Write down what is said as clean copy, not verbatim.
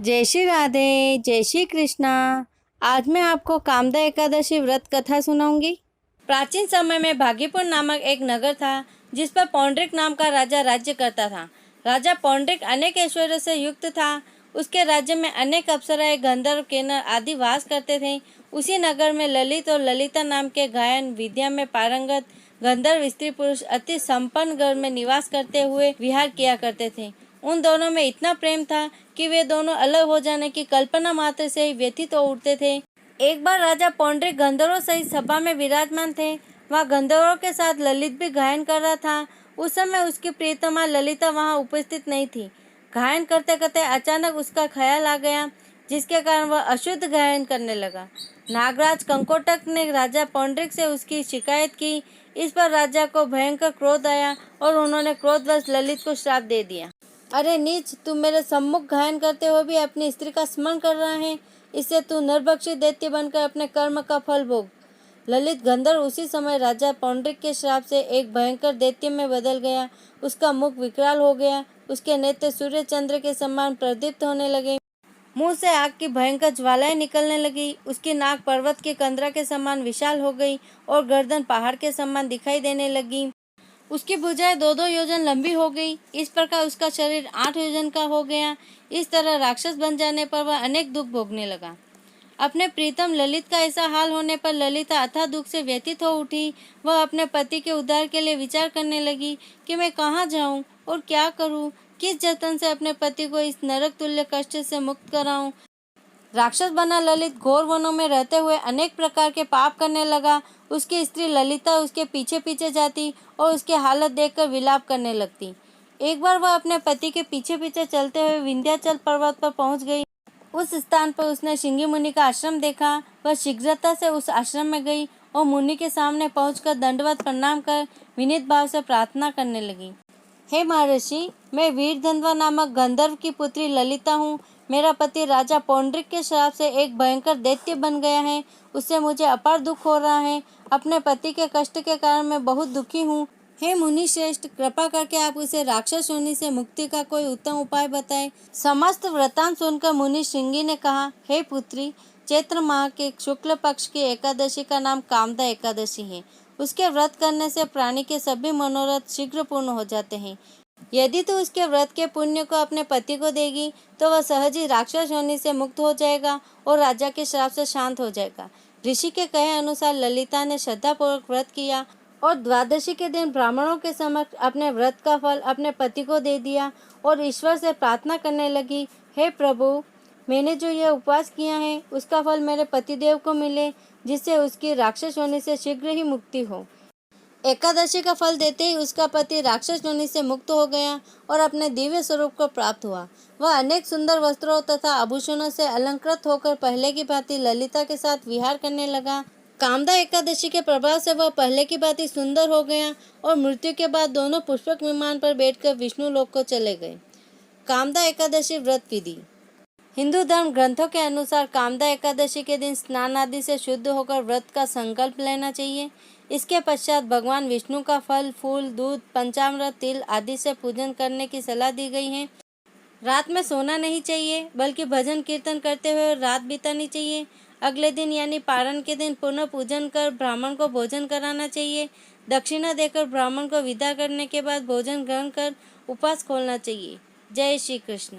जय श्री राधे, जय श्री कृष्णा। आज मैं आपको कामदा एकादशी व्रत कथा सुनाऊंगी। प्राचीन समय में भागीपुर नामक एक नगर था जिस पर पौंड्रिक नाम का राजा राज्य करता था। राजा पौंड्रिक अनेक ऐश्वर्य से युक्त था। उसके राज्य में अनेक अप्सराएं, गंधर्व, किन्नर आदि वास करते थे। उसी नगर में ललित और ललिता नाम के गायन विद्या में पारंगत गंधर्व स्त्री पुरुष अति संपन्न घर में निवास करते हुए विहार किया करते थे। उन दोनों में इतना प्रेम था कि वे दोनों अलग हो जाने की कल्पना मात्र से ही व्यथित हो उठते थे। एक बार राजा पौंड्रिक गंधर्वों सहित सभा में विराजमान थे। वह गंधर्वों के साथ ललित भी गायन कर रहा था। उस समय उसकी प्रियतमा ललिता वहां उपस्थित नहीं थी। गायन करते करते अचानक उसका ख्याल आ गया, जिसके कारण वह अशुद्ध गायन करने लगा। नागराज कंकोटक ने राजा पौंड्रिक से उसकी शिकायत की। इस पर राजा को भयंकर क्रोध आया और उन्होंने क्रोधवश ललित को श्राप दे दिया। अरे नीच, तू मेरे सम्मुख गायन करते हुए भी अपनी स्त्री का स्मरण कर रहा है। इससे तू नरभक्षी दैत्य बनकर अपने कर्म का फल भोग। ललित गंधर्व उसी समय राजा पौंड्रिक के श्राप से एक भयंकर दैत्य में बदल गया। उसका मुख विकराल हो गया, उसके नेत्र सूर्य चंद्र के समान प्रदीप्त होने लगे, मुंह से आग की भयंकर ज्वालाएं निकलने लगी। उसकी नाक पर्वत के कंदरा के समान विशाल हो गई और गर्दन पहाड़ के समान दिखाई देने लगी। उसकी भुजाएं 2-2 योजन लंबी हो गई। इस प्रकार उसका शरीर 8 योजन का हो गया। इस तरह राक्षस बन जाने पर वह अनेक दुख भोगने लगा। अपने प्रीतम ललित का ऐसा हाल होने पर ललिता अथाह दुख से व्यथित हो उठी। वह अपने पति के उद्धार के लिए विचार करने लगी कि मैं कहाँ जाऊं और क्या करूं, किस जतन से अपने पति को इस नरक तुल्य कष्ट से मुक्त कराऊं। राक्षस बना ललित घोर वनों में रहते हुए अनेक प्रकार के पाप करने लगा। उसकी स्त्री ललिता उसके पीछे पीछे जाती और उसकी हालत देखकर विलाप करने लगती। एक बार वह अपने पति के पीछे पीछे चलते हुए विंध्याचल पर्वत पर पहुंच गई। उस स्थान पर उसने श्रृंगी मुनि का आश्रम देखा। वह शीघ्रता से उस आश्रम में गई और मुनि के सामने पहुंचकर दंडवत प्रणाम कर विनीत भाव से प्रार्थना करने लगी। हे महर्षि, मैं वीरधन्वा नामक गंधर्व की पुत्री ललिता हूँ। मेरा पति राजा पौंड्रिक के श्राप से एक भयंकर दैत्य बन गया है। उससे मुझे अपार दुख हो रहा है। अपने पति के कष्ट के कारण मैं बहुत दुखी हूँ। हे मुनि श्रेष्ठ, कृपा करके आप उसे राक्षस योनि से मुक्ति का कोई उत्तम उपाय बताएं। समस्त वृतांत सुनकर मुनि श्रृंगी ने कहा, हे पुत्री, चैत्र माह के शुक्ल पक्ष की एकादशी का नाम कामदा एकादशी है। उसके व्रत करने से प्राणी के सभी मनोरथ शीघ्र पूर्ण हो जाते हैं। यदि तू उसके व्रत के पुण्य को अपने पति को देगी तो वह सहज ही राक्षस योनि से मुक्त हो जाएगा और राजा के श्राप से शांत हो जाएगा। ऋषि के कहे अनुसार ललिता ने श्रद्धापूर्वक व्रत किया और द्वादशी के दिन ब्राह्मणों के समक्ष अपने व्रत का फल अपने पति को दे दिया और ईश्वर से प्रार्थना करने लगी, हे प्रभु, मैंने जो यह उपवास किया है उसका फल मेरे पतिदेव को मिले, जिससे उसकी राक्षस योनि से शीघ्र ही मुक्ति हो। एकादशी का फल देते ही उसका पति राक्षस योनि से मुक्त हो गया और अपने दिव्य स्वरूप को प्राप्त हुआ। वह अनेक सुंदर वस्त्रों तथा आभूषणों से अलंकृत होकर पहले की भांति ललिता के साथ विहार करने लगा। कामदा एकादशी के प्रभाव से वह पहले की भांति सुंदर हो गया और मृत्यु के बाद दोनों पुष्पक विमान पर बैठकर विष्णु लोक को चले गए। कामदा एकादशी व्रत विधि। हिंदू धर्म ग्रंथों के अनुसार कामदा एकादशी के दिन स्नान आदि से शुद्ध होकर व्रत का संकल्प लेना चाहिए। इसके पश्चात भगवान विष्णु का फल, फूल, दूध, पंचामृत, तिल आदि से पूजन करने की सलाह दी गई है। रात में सोना नहीं चाहिए, बल्कि भजन कीर्तन करते हुए रात बितानी चाहिए। अगले दिन यानी पारण के दिन पुनः पूजन कर ब्राह्मण को भोजन कराना चाहिए। दक्षिणा देकर ब्राह्मण को विदा करने के बाद भोजन ग्रहण कर उपवास खोलना चाहिए। जय श्री कृष्ण।